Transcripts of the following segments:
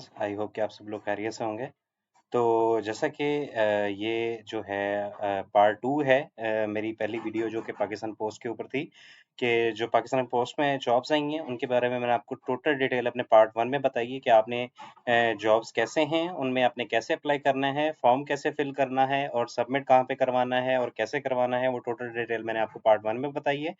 Friends, I hope कि आप सब लोग खैरियत से होंगे। तो जैसा कि ये जो है पार्ट 2 है मेरी पहली वीडियो जो कि पाकिस्तान पोस्ट के ऊपर थी कि जो पाकिस्तान पोस्ट में जॉब्स आई हैं उनके बारे में मैंने आपको टोटल डिटेल अपने पार्ट 1 में बताई है कि आपने जॉब्स कैसे हैं, उनमें आपने कैसे अप्लाई करना है, फॉर्म कैसे फिल करना है और सबमिट कहाँ पे करवाना है और कैसे करवाना है, वो टोटल डिटेल मैंने आपको पार्ट 1 में बताई है।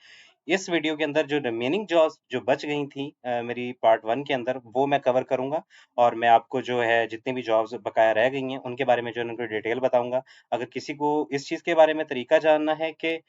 इस वीडियो के अंदर जो रिमेनिंग जॉब्स जो बच गई थी मेरी पार्ट 1 के अंदर, वो मैं कवर करूँगा और मैं आपको जो है जितनी भी जॉब्स बकाया रह गई हैं उनके बारे में जो है उनको डिटेल बताऊँगा। अगर किसी को इस चीज़ के बारे में तरीका जानना है कि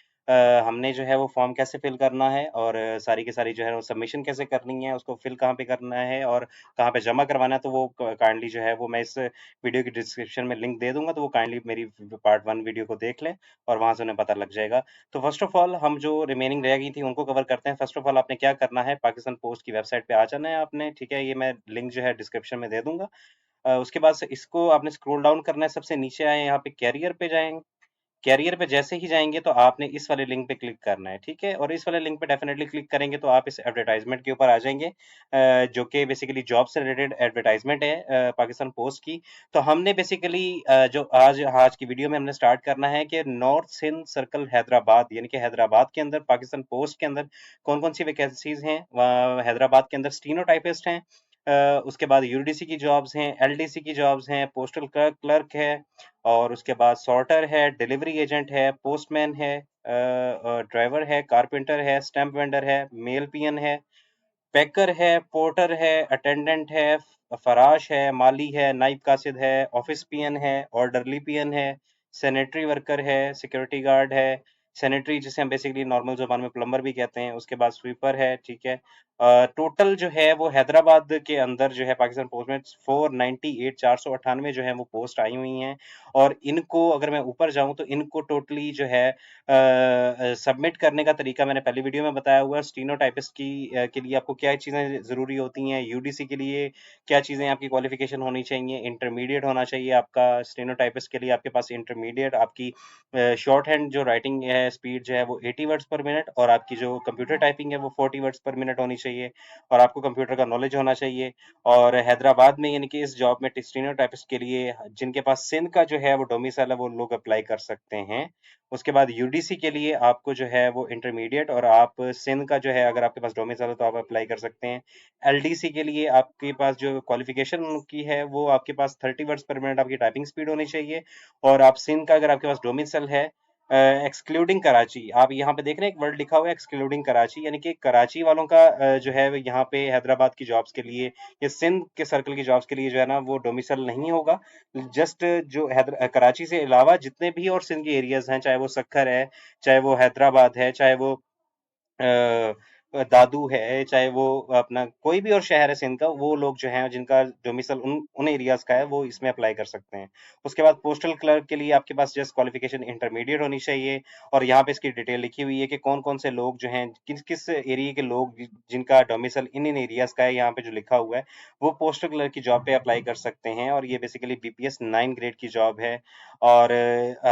हमने जो है वो फॉर्म कैसे फिल करना है और सारी की सारी जो है वो सबमिशन कैसे करनी है, उसको फिल कहाँ पे करना है और कहाँ पे जमा करवाना है, तो वो काइंडली जो है वो मैं इस वीडियो की डिस्क्रिप्शन में लिंक दे दूँगा, तो वो काइंडली मेरी पार्ट 1 वीडियो को देख लें और वहाँ से उन्हें पता लग जाएगा। तो फर्स्ट ऑफ ऑल हम जो रिमेनिंग रह गई थी उनको कवर करते हैं। फर्स्ट ऑफ ऑल आपने क्या करना है, पाकिस्तान पोस्ट की वेबसाइट पे आ जाना है आपने, ठीक है? ये मैं लिंक जो है डिस्क्रिप्शन में दे दूँगा। उसके बाद से इसको आपने स्क्रॉल डाउन करना है, सबसे नीचे आएँ, यहाँ पे कैरियर पे जाएँ। कैरियर पे जैसे ही जाएँगे तो आपने इस वाले लिंक पे क्लिक करना है, ठीक है? और इस वाले लिंक पे डेफ़िनेटली क्लिक करेंगे तो आप इस एडवर्टाइज़मेंट के ऊपर आ जाएँगे जो कि बेसिकली जॉब से रिलेटेड एडवर्टाइज़मेंट है पाकिस्तान पोस्ट की। तो हमने बेसिकली जो आज आज की वीडियो में हमने स्टार्ट करना है कि नॉर्थ सिंध सर्कल हैदराबाद, यानी कि हैदराबाद के अंदर पाकिस्तान पोस्ट के अंदर कौन-कौन सी वैकेंसीज़ हैं। हैदराबाद के अंदर स्टेनोटाइपिस्ट हैं, उसके बाद यूडीसी की जॉब्स हैं, एलडीसी की जॉब्स हैं, पोस्टल क्लर्क क्लर्क है और उसके बाद सॉर्टर है, डिलीवरी एजेंट है, पोस्टमैन है, ड्राइवर है, कारपेंटर है, स्टैम्प वेंडर है, मेल पियन है, पैकर है, पोर्टर है, अटेंडेंट है, फराश है, माली है, नाइब कासिद है, ऑफिस पियन है, ऑर्डरली पियन है, सैनिटरी वर्कर है, सिक्योरिटी गार्ड है, सैनिटरी जिसे हम बेसिकली नॉर्मल जुबान में प्लम्बर भी कहते हैं, उसके बाद स्वीपर है, ठीक है। टोटल जो है वो हैदराबाद के अंदर जो है पाकिस्तान पोस्ट में 498 498 जो है वो पोस्ट आई हुई हैं और इनको अगर मैं ऊपर जाऊं तो इनको टोटली जो है सबमिट करने का तरीका मैंने पहली वीडियो में बताया हुआ है। स्टीनोटाइपिस्ट के लिए आपको क्या चीज़ें ज़रूरी होती हैं, यूडीसी के लिए क्या चीज़ें आपकी क्वालिफिकेशन होनी चाहिए, इंटरमीडिएट होना चाहिए आपका स्टेनोटाइपिस्ट के लिए, आपके पास इंटरमीडिएट, आपकी शॉर्ट हैंड जो राइटिंग है स्पीड जो है वो 80 वर्ड्स पर मिनट और आपकी जो कंप्यूटर टाइपिंग है वो 40 वर्ड्स पर मिनट होनी चाहिए और आपको कंप्यूटर का नॉलेज होना चाहिए। और हैदराबाद में यानी कि इस जॉब में स्टेनोटाइपिस्ट के लिए जिनके पास सिंध का जो है वो डोमिसाइल है वो लोग अप्लाई कर सकते हैं। उसके बाद यूडीसी के लिए आपको जो है वो इंटरमीडिएट और आप सिंध का जो है अगर आपके पास डोमिसाइल है तो आप अप्लाई कर सकते हैं। एलडीसी के लिए आपके पास जो क्वालिफिकेशन की है वो आपके पास 30 वर्ड्स पर मिनट आपकी टाइपिंग स्पीड होनी चाहिए और आप सिंध का अगर आपके पास डोमिसाइल है एक्सक्लूडिंग कराची, आप यहाँ पे देख रहे हैं एक वर्ड लिखा हुआ है एक्सक्लूडिंग कराची, यानी कि कराची वालों का जो है यहाँ पे हैदराबाद की जॉब्स के लिए या सिंध के सर्कल की जॉब्स के लिए जो है ना वो डोमिसाइल नहीं होगा। जस्ट जो कराची से अलावा जितने भी और सिंध के एरियाज हैं, चाहे वो सक्खर है, चाहे वो हैदराबाद है, चाहे वो अ, दादू है, चाहे वो अपना कोई भी और शहर है सिंध का, वो लोग जो हैं जिनका डोमिसाइल उन उन एरियाज का है वो इसमें अप्लाई कर सकते हैं। उसके बाद पोस्टल क्लर्क के लिए आपके पास जस्ट क्वालिफिकेशन इंटरमीडिएट होनी चाहिए और यहाँ पे इसकी डिटेल लिखी हुई है कि कौन कौन से लोग जो हैं किस किस एरिया के लोग जिनका डोमिसाइल इन इन एरियाज का है, यहाँ पे जो लिखा हुआ है वो पोस्टल क्लर्क की जॉब पे अप्लाई कर सकते हैं और ये बेसिकली बीपीएस 9 ग्रेड की जॉब है। और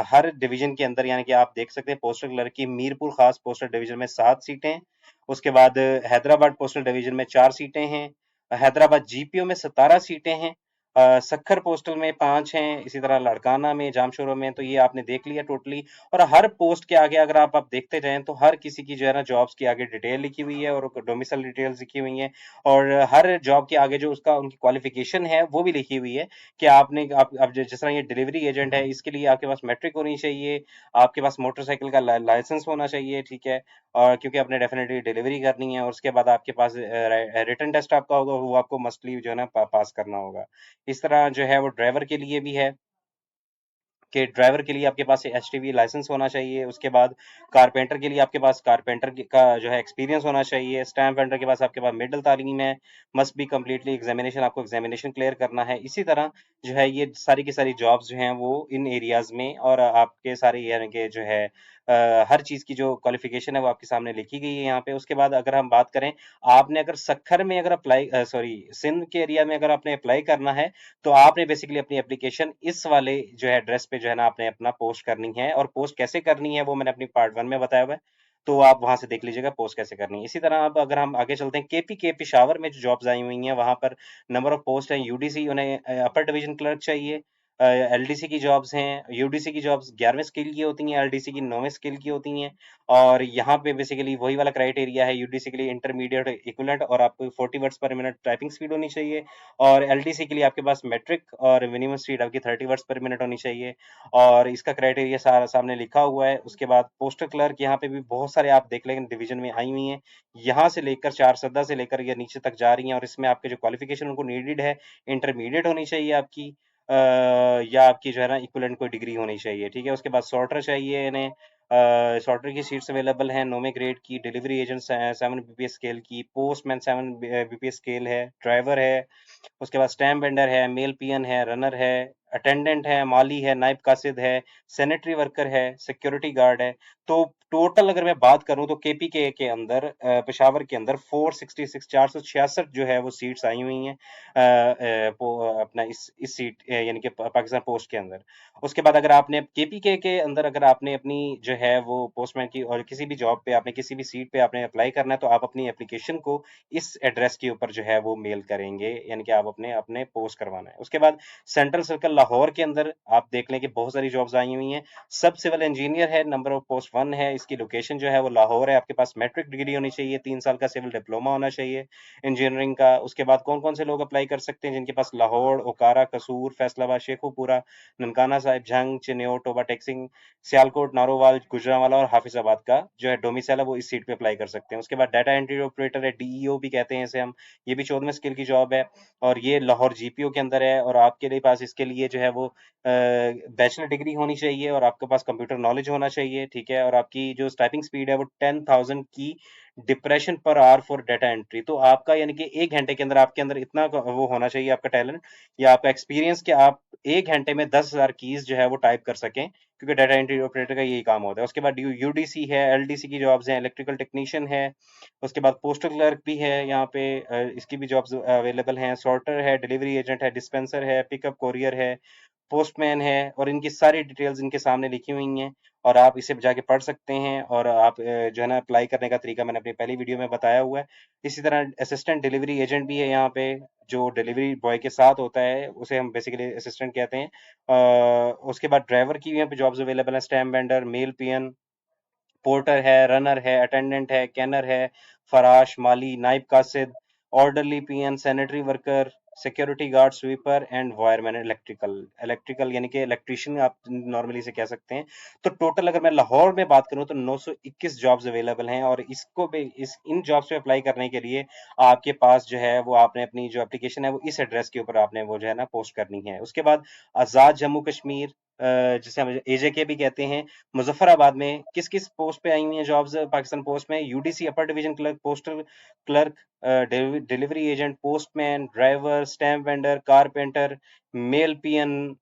हर डिवीजन के अंदर यानी कि आप देख सकते हैं पोस्टल क्लर्क की मीरपुर खास पोस्टल डिवीजन में 7 सीटें, उसके बाद हैदराबाद पोस्टल डिवीजन में 4 सीटें हैं, हैदराबाद जीपीओ में 17 सीटें हैं, सक्खर पोस्टल में 5 हैं, इसी तरह लड़काना में, जामशोरो में, तो ये आपने देख लिया टोटली। और हर पोस्ट के आगे अगर आप देखते जाएं तो हर किसी की जो है ना जॉब्स की आगे डिटेल लिखी हुई है और डोमिसाइल डिटेल्स लिखी हुई हैं और हर जॉब के आगे जो उसका उनकी क्वालिफिकेशन है वो भी लिखी हुई है कि आपने आप जिस तरह ये डिलीवरी एजेंट है इसके लिए आपके पास मैट्रिक होनी चाहिए, आपके पास मोटरसाइकिल का लाइसेंस होना चाहिए, ठीक है? और क्योंकि आपने डेफिनेटली डिलीवरी करनी है और उसके बाद आपके पास रिटन टेस्ट आपका होगा, वो आपको मस्टली जो है ना पास करना होगा। इस तरह जो है वो ड्राइवर के लिए भी है कि ड्राइवर के लिए आपके पास एचटीवी लाइसेंस होना चाहिए, उसके बाद कारपेंटर के लिए आपके पास कारपेंटर का जो है एक्सपीरियंस होना चाहिए, स्टैम्प वेंडर के पास आपके पास मिडिल तालीम है, मस्ट बी कम्प्लीटली एग्जामिनेशन, आपको एग्जामिनेशन क्लियर करना है। इसी तरह जो है ये सारी की सारी जॉब्स जो हैं वो इन एरियाज में और आपके सारे यानी कि जो है हर चीज़ की जो क्वालिफिकेशन है वो आपके सामने लिखी गई है यहाँ पे। उसके बाद अगर हम बात करें, आपने अगर सक्खर में अगर अप्लाई सॉरी सिंध के एरिया में अगर आपने अप्लाई करना है तो आपने बेसिकली अपनी एप्लीकेशन इस वाले जो है एड्रेस पे जो है ना आपने अपना पोस्ट करनी है और पोस्ट कैसे करनी है वो मैंने अपनी पार्ट 1 में बताया हुआ है। तो आप वहां से देख लीजिएगा पोस्ट कैसे करनी है। इसी तरह अब अगर हम आगे चलते हैं, केपी के पिशावर में जो जॉब्स आई हुई हैं वहां पर नंबर ऑफ पोस्ट हैं। यूडीसी, उन्हें अपर डिवीजन क्लर्क चाहिए। एलडीसी की जॉब्स हैं, यूडीसी की जॉब्स 11वें स्केल की होती हैं, एलडीसी की 9वें स्केल की होती हैं। और यहाँ पे बेसिकली वही वाला क्राइटेरिया है, यूडीसी के लिए इंटरमीडिएट इक्विवेलेंट और आपको 40 वर्ड्स पर मिनट टाइपिंग स्पीड होनी चाहिए। और एलडीसी के लिए आपके पास मैट्रिक और मिनिमम स्पीड आपकी 30 वर्ड्स पर मिनट होनी चाहिए। और इसका क्राइटेरिया सारा सामने लिखा हुआ है। उसके बाद पोस्टल क्लर्क, यहाँ पे भी बहुत सारे आप देख लेंगे डिवीजन में आई हुई हैं। यहाँ से लेकर चार सद्दा से लेकर ये नीचे तक जा रही हैं, और इसमें आपके जो क्वालिफिकेशन उनको नीडेड है, इंटरमीडिएट होनी चाहिए आपकी, या आपकी जो है ना इक्विवेलेंट कोई डिग्री होनी चाहिए। ठीक है, उसके बाद सॉर्टर चाहिए इन्हें। सॉर्टर की सीट्स अवेलेबल हैं, नौवें ग्रेड की। डिलीवरी एजेंट 7 बीपीएस स्केल की। पोस्टमैन 7 बीपीएस स्केल है। ड्राइवर है। उसके बाद स्टैम्प वेंडर है, मेल पियन है, रनर है, अटेंडेंट है, माली है, नायब कासिद है, सैनिटरी वर्कर है, सिक्योरिटी गार्ड है। तो टोटल अगर मैं बात करूं तो केपीके के अंदर, पेशावर के अंदर 466 466 जो है वो सीट्स आई हुई हैं, अपना इस सीट यानी कि पाकिस्तान पोस्ट के अंदर। उसके बाद अगर आपने केपीके के अंदर अगर आपने अपनी जो है वो पोस्टमैन की और किसी भी जॉब पे आपने किसी भी सीट पे आपने अप्लाई करना है, तो आप अपनी एप्लीकेशन को इस एड्रेस के ऊपर जो है वो मेल करेंगे, यानी कि आप अपने अपने पोस्ट करवाना है। उसके बाद सेंट्रल सर्कल लाहौर के अंदर आप देख लें कि बहुत सारी जॉब्स आई हुई हैं। सब सिविल इंजीनियर है, नंबर ऑफ पोस्ट 1 है। इसकी लोकेशन जो है वो लाहौर है। आपके पास मैट्रिक डिग्री होनी चाहिए, 3 साल का सिविल डिप्लोमा होना चाहिए इंजीनियरिंग का। उसके बाद कौन कौन से लोग अप्लाई कर सकते हैं? जिनके पास लाहौर, ओकारा, कसूर, फैसलाबाद, शेखुपुरा, ननकाना साहिब, झंग, चिन्यो, टोबा टेक्सिंग, सियालकोट, नारोवाल, गुजरांवाला और हाफिजाबाद का जो है डोमिसाइल है वो इस सीट पे अप्लाई कर सकते हैं। उसके बाद डाटा एंट्री ऑपरेटर है, डीईओ भी कहते हैं इसे हम। ये भी 14वें स्किल की जॉब है, और ये लाहौर जीपीओ के अंदर है। और आपके लिए पास इसके लिए जो है वो बैचलर डिग्री होनी चाहिए, और आपके पास कंप्यूटर नॉलेज होना चाहिए। ठीक है, और आपकी जो टाइपिंग स्पीड है वो 10,000 की depression per hour for data entry. तो आपका यानी कि 1 घंटे के अंदर आपके अंदर इतना वो होना चाहिए, आपका टैलेंट या आपका एक्सपीरियंस, कि आप 1 घंटे में 10,000 कीज जो है वो टाइप कर सकें, क्योंकि डाटा एंट्री ऑपरेटर का यही काम होता है। उसके बाद यूडीसी है, एलडीसी की जॉब्स हैं, इलेक्ट्रिकल टेक्नीशियन है। उसके बाद पोस्टल क्लर्क भी है यहाँ पे, इसकी भी जॉब्स अवेलेबल हैं। सॉर्टर है, डिलीवरी एजेंट है, डिस्पेंसर है, पिकअप कोरियर है, पोस्टमैन है, और इनकी सारी डिटेल्स इनके सामने लिखी हुई हैं, और आप इसे जाके पढ़ सकते हैं। और आप जो है ना अप्लाई करने का तरीका मैंने अपनी पहली वीडियो में बताया हुआ है। इसी तरह असिस्टेंट डिलीवरी एजेंट भी है यहाँ पे, जो डिलीवरी बॉय के साथ होता है उसे हम बेसिकली असिस्टेंट कहते हैं। उसके बाद ड्राइवर की भी यहाँ पे जॉब्स अवेलेबल है, stamp vendor, mail peon, porter है, रनर है, अटेंडेंट है, कैनर है, फराश, माली, नाइब कासिद, orderly, peon, sanitary worker, security guard, sweeper and wireman. Electrical electrical यानी कि इलेक्ट्रिशियन आप नॉर्मली इसे कह सकते हैं। तो टोटल अगर मैं लाहौर में बात करूं तो 921 जॉब्स अवेलेबल हैं, और इसको भी इन जॉब्स पे अप्लाई करने के लिए आपके पास जो है वो आपने अपनी जो एप्लीकेशन है वो इस एड्रेस के ऊपर आपने वो जो है ना पोस्ट करनी है। उसके बाद आज़ाद जम्मू कश्मीर, जिसे हम एजेके भी कहते हैं, मुजफ्फराबाद में किस किस पोस्ट पे आई हुई हैं जॉब्स पाकिस्तान पोस्ट में? UDC upper division clerk, postal clerk, delivery agent, postman, driver, stamp vendor, carpenter, mail peon,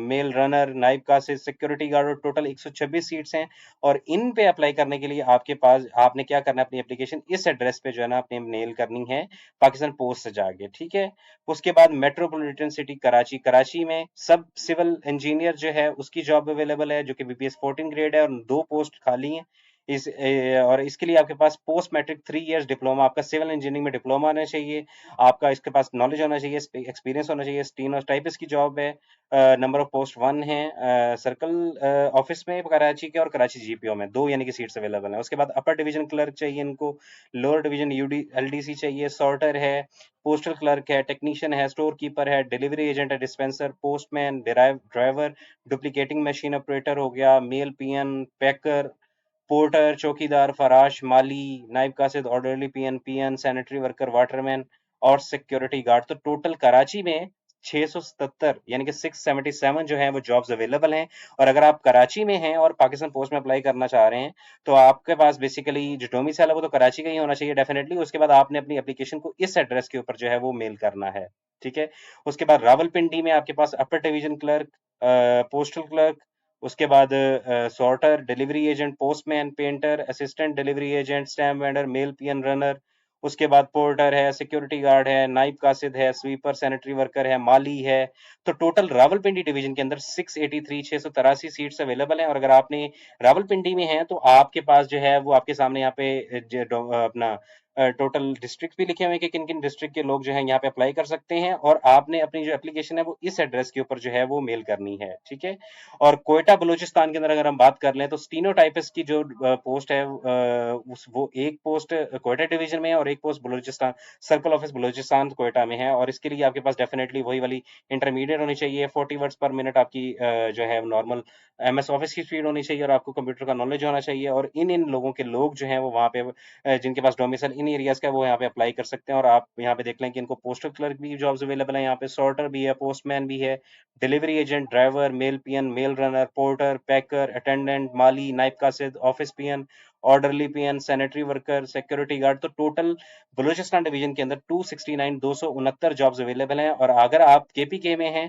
mail runner, नाइब कासिद, सिक्योरिटी गार्ड, और टोटल 126 सीट्स हैं। और इन पे अप्लाई करने के लिए आपके पास आपने क्या करना है, अपनी एप्लीकेशन इस एड्रेस पे जो है ना अपने मेल करनी है, पाकिस्तान पोस्ट से जाके। ठीक है, उसके बाद मेट्रोपॉलिटन सिटी कराची, कराची में सब सिविल इंजीनियर जो है उसकी जॉब अवेलेबल है, जो कि बीपीएस 14 ग्रेड है, और 2 पोस्ट खाली हैं। और इसके लिए आपके पास पोस्ट मैट्रिक 3 इयर्स डिप्लोमा, आपका सिविल इंजीनियरिंग में डिप्लोमा होना चाहिए, आपका इसके पास नॉलेज होना चाहिए, एक्सपीरियंस होना चाहिए। स्टीनो टाइपिस्ट की जॉब है, नंबर ऑफ पोस्ट 1 है, सर्कल ऑफिस में कराची के, और कराची जीपीओ में 2 यानी कि सीट्स अवेलेबल हैं। उसके बाद अपर डिवीजन क्लर्क चाहिए इनको, लोअर डिवीजन यूडी एलडीसी चाहिए, सॉर्टर है, पोस्टल क्लर्क है, टेक्नीशियन है, स्टोर कीपर है, डिलीवरी एजेंट है, dispenser, postman, driver, duplicating machine operator हो गया, मेल पियन, पैकर, पोर्टर, चौकीदार, फराश, माली, नाइब कासिद, orderly, PN PN, sanitary worker, waterman और सिक्योरिटी गार्ड। तो टोटल कराची में 677 यानी कि 677 जो है वो जॉब्स अवेलेबल हैं। और अगर आप कराची में हैं और पाकिस्तान पोस्ट में अप्लाई करना चाह रहे हैं, तो आपके पास बेसिकली जो डोमिसाइल है वो तो कराची का ही होना चाहिए डेफिनेटली। उसके बाद आपने अपनी एप्लीकेशन को इस एड्रेस के ऊपर जो है वो मेल करना है। ठीक है, उसके बाद रावलपिंडी में आपके पास upper division clerk, postal clerk, उसके बाद sorter, delivery agent, postman, painter, assistant delivery agent, stamp vendor, mail peon, runner. उसके बाद पोर्टर है, सिक्योरिटी गार्ड है, नाइब कासिद है, स्वीपर, सैनिटरी वर्कर है, माली है। तो टोटल रावलपिंडी डिवीजन के अंदर 683 683 सीट्स अवेलेबल हैं। और अगर आपने रावलपिंडी में हैं तो आपके पास जो है वो आपके सामने यहाँ पे अपना टोटल डिस्ट्रिक्ट भी लिखे हुए हैं कि किन किन डिस्ट्रिक्ट के लोग जो है यहाँ पे अप्लाई कर सकते हैं। और आपने अपनी जो एप्लीकेशन है वो इस एड्रेस के ऊपर जो है वो मेल करनी है, ठीक है। और कोयटा बलूचिस्तान के अंदर अगर हम बात कर लें तो स्टीनोटाइपिस्ट की जो पोस्ट है उस वो एक पोस्ट कोयटा डिवीजन में है और एक post Balochistan circle office Balochistan Quetta में है। और इसके लिए आपके पास डेफिनेटली वही वाली इंटरमीडिएट होनी चाहिए, 40 वर्ड्स पर मिनट आपकी जो है नॉर्मल एमएस ऑफिस की स्पीड होनी चाहिए और आपको कंप्यूटर का नॉलेज होना चाहिए। और इन इन लोगों के लोग जो हैं वो वहाँ पे जिनके पास डोमिसाइल इन एरियाज का है, वो यहाँ पे अप्लाई कर सकते हैं। और आप यहाँ पे देख लें कि इनको पोस्टल क्लर्क भी जॉब्स अवेलेबल है, यहाँ पे सॉर्टर भी है, पोस्टमैन भी है, delivery agent, driver, mail peon, mail runner, porter, पैकर, अटेंडेंट, माली, नाइब कासिद, ऑफिस पियन, ऑर्डरली पियन, सैनिटरी वर्कर, सिक्योरिटी गार्ड। तो टोटल बलूचिस्तान डिवीजन के अंदर 269 जॉब्स अवेलेबल हैं। और अगर आप केपीके में हैं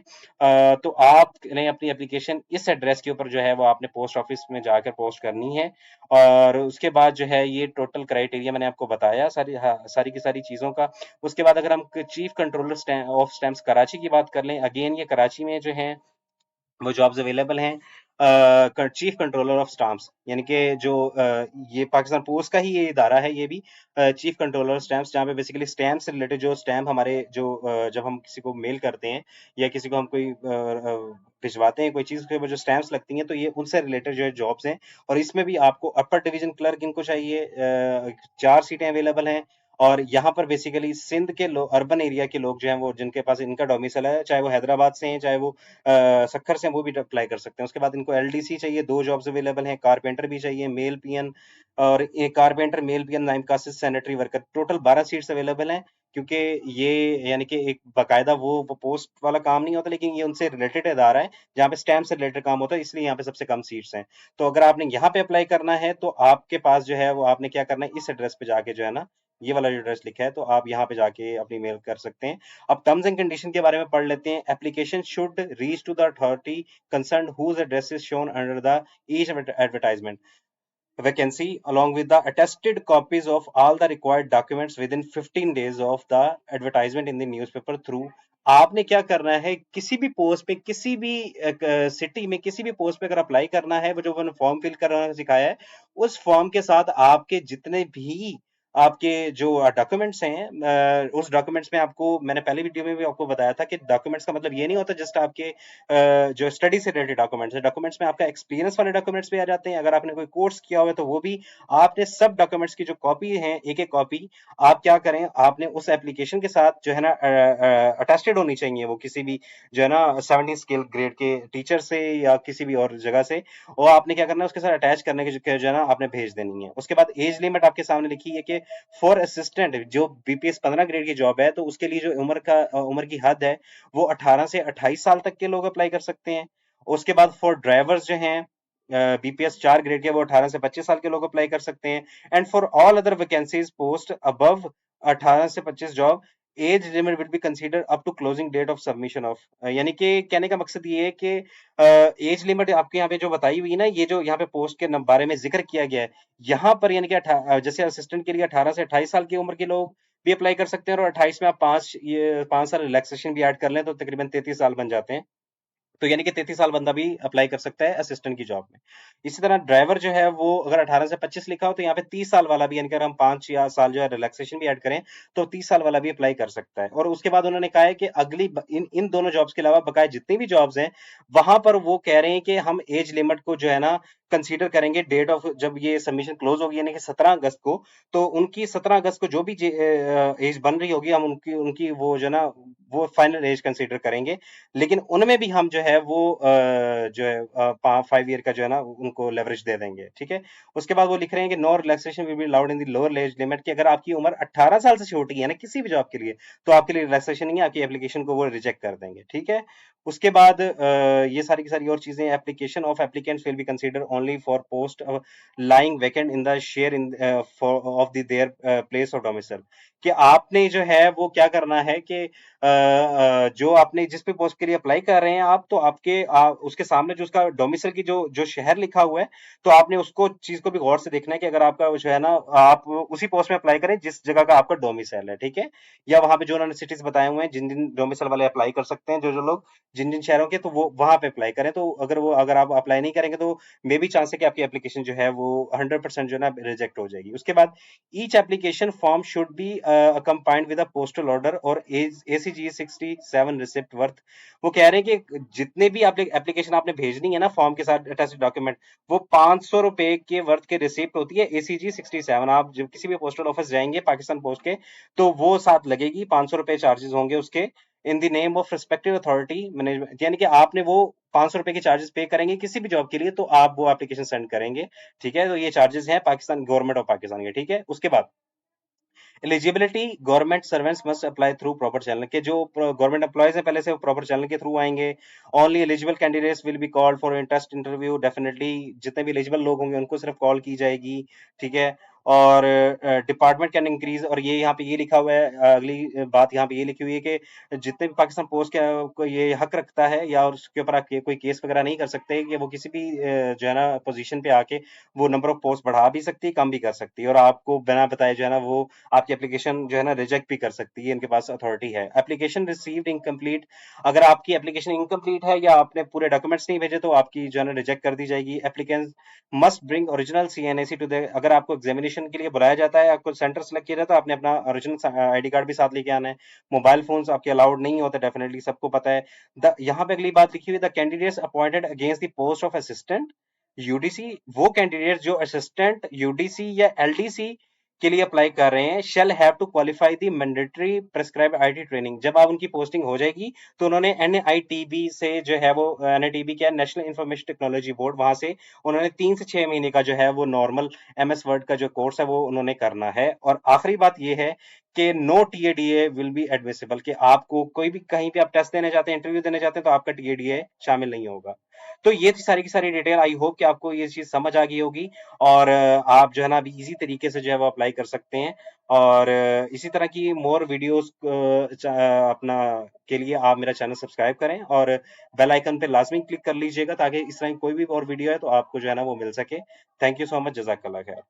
तो आपने अपनी एप्लीकेशन इस एड्रेस के ऊपर जो है वो आपने पोस्ट ऑफिस में जाकर पोस्ट करनी है। और उसके बाद जो है ये टोटल क्राइटेरिया मैंने आपको बताया सारी, हाँ, सारी की सारी चीज़ों का। उसके बाद अगर हम chief controller of stamps Karachi की बात कर लें, अगेन ये कराची में जो है वो जॉब्स अवेलेबल हैं। चीफ कंट्रोलर ऑफ स्टाम्प्स यानी कि जो ये पाकिस्तान पोस्ट का ही ये इदारा है, ये भी चीफ कंट्रोलर स्टैम्प्स, जहाँ पे बेसिकली स्टैम्प से रिलेटेड जो स्टैम्प हमारे जो जब हम किसी को मेल करते हैं या किसी को हम कोई भिजवाते हैं कोई चीज़ के ऊपर जो स्टैम्प्स लगती हैं, तो ये उनसे रिलेटेड जो है जॉब्स हैं। और इसमें भी आपको अपर डिवीजन क्लर्क इनको चाहिए, 4 सीटें अवेलेबल हैं। और यहाँ पर बेसिकली सिंध के लोग, अर्बन एरिया के लोग जो हैं वो जिनके पास इनका डोमिसाइल है, चाहे वो हैदराबाद से हैं चाहे वो सक्खर से हैं, वो भी अप्लाई कर सकते हैं। उसके बाद इनको एलडीसी चाहिए, 2 जॉब्स अवेलेबल हैं, कारपेंटर भी चाहिए, मेल पियन और एक कारपेंटर, मेल पियन, नाइम कासिस, sanitary worker. Total 12 seats available हैं। क्योंकि ये यानी कि एक बाकायदा वो पोस्ट वाला काम नहीं होता, लेकिन ये उनसे रिलेटेड इदारा है जहाँ पे स्टैम्प से रिलेटेड काम होता है, इसलिए यहाँ पे सबसे कम सीट्स हैं। तो अगर आपने यहाँ पे अप्लाई करना है तो आपके पास जो है वो आपने क्या करना है, इस एड्रेस पे जाके जो है ना, ये वाला जो एड्रेस लिखा है, तो आप यहाँ पे जाके अपनी मेल कर सकते हैं। अब टर्म्स एंड कंडीशन के बारे में पढ़ लेते हैं। Application should reach to the authority concerned whose address is shown under the each advertisement vacancy along with the attested copies of all the required documents within 15 days of the advertisement in the newspaper through। आपने क्या करना है, किसी भी post पे, किसी भी city में किसी भी पोस्ट पे अगर अप्लाई करना है, वो जो मैंने फॉर्म फिल करना सिखाया है, उस फॉर्म के साथ आपके जितने भी आपके जो डॉक्यूमेंट्स हैं, उस डॉक्यूमेंट्स में आपको, मैंने पहले वीडियो में भी आपको बताया था कि डॉक्यूमेंट्स का मतलब ये नहीं होता जस्ट आपके जो स्टडी से रिलेटेड डॉक्यूमेंट्स है, डॉक्यूमेंट्स में आपका एक्सपीरियंस वाले डॉक्यूमेंट्स भी आ जाते हैं। अगर आपने कोई कोर्स किया हुआ है तो वो भी, आपने सब डॉक्यूमेंट्स की जो कॉपी है, एक एक कॉपी आप क्या करें, आपने उस एप्लीकेशन के साथ जो है ना अटेस्टेड होनी चाहिए, वो किसी भी जो है ना 70 स्केल ग्रेड के टीचर से या किसी भी और जगह से। और आपने क्या करना है, उसके साथ अटैच करने के जो है ना आपने भेज देनी है। उसके बाद एज लिमिट आपके सामने लिखी है कि फॉर असिस्टेंट जो बीपीएस 15 ग्रेड की जॉब है, तो उसके लिए जो उम्र की हद है वो 18 से 28 साल तक के लोग अप्लाई कर सकते हैं। उसके बाद फॉर ड्राइवर्स जो हैं बीपीएस 4 ग्रेड के, वो 18 से 25 साल के लोग अप्लाई कर सकते हैं। And for all other vacancies post above 18 से 25 job, age limit will be consider up to closing date of submission of. यानी कि कहने का मकसद ये है कि एज लिमिट आपके यहाँ पे जो बताई हुई है ना, ये जो यहाँ पे पोस्ट के बारे में जिक्र किया गया है यहाँ पर, यानी कि जैसे असिस्टेंट के लिए 18 से 28 साल की उम्र के लोग भी अप्लाई कर सकते हैं। और 28 में आप 5 साल रिलैक्सेशन भी ऐड कर लें तो तकरीबन 33 साल बन जाते हैं। तो यानी कि 33 साल बंदा भी अप्लाई कर सकता है असिस्टेंट की जॉब में। इसी तरह ड्राइवर जो है वो अगर 18 से 25 लिखा हो तो यहाँ पे 30 साल वाला भी, यानी कि अगर हम 5 या साल जो है रिलैक्सेशन भी ऐड करें तो 30 साल वाला भी अप्लाई कर सकता है। और उसके बाद उन्होंने कहा है कि अगली इन इन दोनों जॉब्स के अलावा बकाया जितनी भी जॉब्स हैं, वहां पर वो कह रहे हैं कि हम एज लिमिट को जो है ना कंसीडर करेंगे डेट ऑफ जब ये सबमिशन क्लोज होगी, यानी कि 17 अगस्त को। तो उनकी 17 अगस्त को जो भी एज बन रही होगी, हम उनकी उनकी वो जो है ना वो फाइनल एज कंसीडर करेंगे। लेकिन उनमें भी हम जो है वो जो है 5 ईयर का जो है ना उनको लेवरेज दे देंगे, ठीक है। उसके बाद वो लिख रहे हैं कि no relaxation will be allowed in the lower age limit, कि अगर आपकी उम्र 18 साल से छोटी है ना किसी भी जॉब के लिए, तो आपके लिए रिलैक्सेशन नहीं है, आपकी एप्लीकेशन को वो रिजेक्ट कर देंगे, ठीक है। उसके बाद ये सारी की सारी और चीजें, application of applicants will be consider only for post lying vacant in the share in of the their place of domicile. कि आपने जो है वो क्या करना है कि जो आपने जिस भी पोस्ट के लिए अप्लाई कर रहे हैं आप, तो उसके सामने जो उसका डोमिसाइल की जो जो शहर लिखा हुआ है, तो आपने उसको चीज को भी गौर से देखना है कि अगर आपका जो है ना, आप उसी पोस्ट में अप्लाई करें जिस जगह का आपका डोमिसाइल है, ठीक है। या वहां पे जो उन्होंने सिटीज बताए हुए हैं जिन जिन डोमिसाइल वाले अप्लाई कर सकते हैं, जो जो लोग जिन जिन शहरों के, तो वो वहां पे अप्लाई करें। तो अगर आप अप्लाई नहीं करेंगे तो मे बी चांस है कि आपकी एप्लीकेशन जो है वो 100% जो है ना रिजेक्ट हो जाएगी। उसके बाद each application form should be combined with a postal order और ACG 67 रिसिप्ट वर्थ। वो कह रहे हैं कि जितने भी एप्लीकेशन आपने भेजनी है ना फॉर्म के साथ अटैच्ड डॉक्यूमेंट, वो 500 रुपए के वर्थ के रिसिप्ट होती है ACG 67। आप जब किसी भी पोस्टल ऑफिस जाएंगे पाकिस्तान पोस्ट के, तो वो साथ लगेगी, 500 रुपए चार्जेस होंगे उसके, in the name of respective authority management. यानी कि आपने वो 500 रुपए के चार्जेस पे करेंगे किसी भी जॉब के लिए, तो आप वो एप्लीकेशन सेंड करेंगे, ठीक है। तो ये चार्जेस हैं पाकिस्तान गवर्नमेंट ऑफ पाकिस्तान के, ठीक है। उसके बाद eligibility, government servants must apply through proper channel, के जो गवर्नमेंट एम्प्लॉयज हैं पहले से वो प्रॉपर चैनल के थ्रू आएंगे। Only eligible candidates will be called for interest interview, definitely जितने भी एलिजिबल लोग होंगे उनको सिर्फ कॉल की जाएगी, ठीक है। और डिपार्टमेंट कैन इंक्रीज, और ये यहाँ पे ये लिखा हुआ है, अगली बात यहाँ पे ये लिखी हुई है कि जितने भी पाकिस्तान पोस्ट के को ये हक रखता है, या और उसके ऊपर आके कोई केस वगैरह नहीं कर सकते कि वो किसी भी जो है ना पोजीशन पे आके वो नंबर ऑफ पोस्ट बढ़ा भी सकती है, कम भी कर सकती है, और आपको बिना बताए जो है ना वो आपकी एप्लीकेशन जो है ना रिजेक्ट भी कर सकती है। इनके पास अथॉरिटी है। एप्लीकेशन रिसीव्ड इनकम्प्लीट, अगर आपकी एप्लीकेशन इनकम्प्लीट है या आपने पूरे डॉक्यूमेंट्स नहीं भेजे, तो आपकी जो है ना रिजेक्ट कर दी जाएगी। Applicant must bring original CNAC to the, अगर आपको एग्जामिनेशन के लिए बुलाया जाता है, आपको सेंटर सेलेक्ट किया जाता है, तो आपने अपना ओरिजिनल ID कार्ड भी साथ लेके आना है। मोबाइल फोन्स आपके अलाउड नहीं होते, डेफिनेटली सबको पता है। यहाँ पे अगली बात लिखी हुई, the candidates appointed against the post of assistant UDC, वो कैंडिडेट जो असिस्टेंट UDC या LDC के लिए अप्लाई कर रहे हैं, shall have to qualify the mandatory prescribe IT training. जब आप उनकी पोस्टिंग हो जाएगी, तो उन्होंने NITB से जो है वो, NITB क्या, नेशनल इंफॉर्मेशन टेक्नोलॉजी बोर्ड, वहां से उन्होंने 3 से 6 महीने का जो है वो नॉर्मल MS वर्ड का जो कोर्स है वो उन्होंने करना है। और आखिरी बात ये है कि no TADA will be admissible, कि आपको कोई भी कहीं पे आप टेस्ट देने जाते हैं, इंटरव्यू देने जाते हैं, तो आपका TADA शामिल नहीं होगा। तो ये थी सारी की सारी डिटेल। आई होप कि आपको ये चीज समझ आ गई होगी, और आप जो है ना अभी इजी तरीके से जो है वो अप्लाई कर सकते हैं। और इसी तरह की मोर वीडियोस अपना के लिए आप मेरा चैनल सब्सक्राइब करें, और बेल आइकन पे लाजमी क्लिक कर लीजिएगा, ताकि इस तरह की कोई भी और वीडियो है तो आपको जो है ना वो मिल सके। थैंक यू सो मच, जजाकल्लाह खैर।